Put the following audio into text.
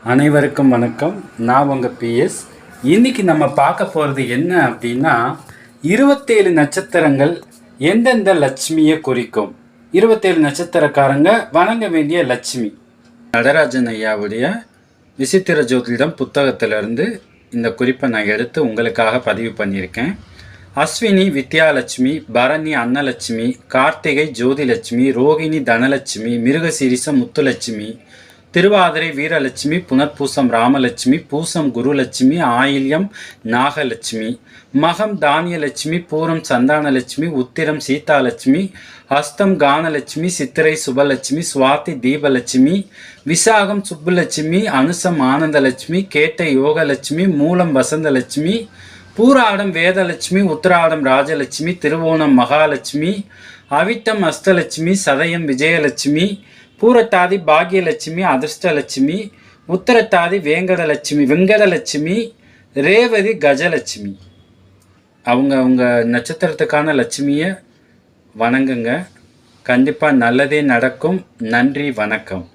அனைவருக்கும் வணக்கம். நான் உங்கள் பிஎஸ். இன்றைக்கி நம்ம பார்க்க போகிறது என்ன அப்படின்னா, 27 நட்சத்திரங்கள் எந்தெந்த லட்சுமியை குறிக்கும். 27 நட்சத்திரக்காரங்க வணங்க வேண்டிய லட்சுமி. நடராஜன் ஐயாவுடைய விசித்திர ஜோதிடம் புத்தகத்திலிருந்து இந்த குறிப்பை நான் எடுத்து உங்களுக்காக பதிவு பண்ணியிருக்கேன். அஸ்வினி வித்யாலட்சுமி, பரணி அன்னலட்சுமி, கார்த்திகை ஜோதிலட்சுமி, ரோகிணி தனலட்சுமி, மிருகசீரிச முத்துலட்சுமி, திருவாதிரை வீரலட்சுமி, புனர்பூசம் ராமலட்சுமி, பூசம் குருலட்சுமி, ஆயில்யம் நாகலட்சுமி, மகம் தானியலட்சுமி, பூரம் சந்தானலட்சுமி, உத்திரம் சீதாலட்சுமி, ஹஸ்தம் கானலட்சுமி, சித்திரை சுபலட்சுமி, சுவாதி தீபலட்சுமி, விசாகம் சுப்புலட்சுமி, அனுசம் ஆனந்தலட்சுமி, கேட்டை யோகலட்சுமி, மூலம் வசந்தலட்சுமி, பூராடம் வேதலட்சுமி, உத்திராடம் ராஜலட்சுமி, திருவோணம் மகாலட்சுமி, அவிட்டம் அஸ்தலட்சுமி, சதயம் விஜயலட்சுமி, பூரட்டாதி பாக்யலட்சுமி, அதிர்ஷ்டலட்சுமி, உத்தரட்டாதி வெங்கடலட்சுமி, ரேவதி கஜலட்சுமி. அவங்க நட்சத்திரத்துக்கான லட்சுமியை வணங்குங்க. கண்டிப்பாக நல்லதே நடக்கும். நன்றி, வணக்கம்.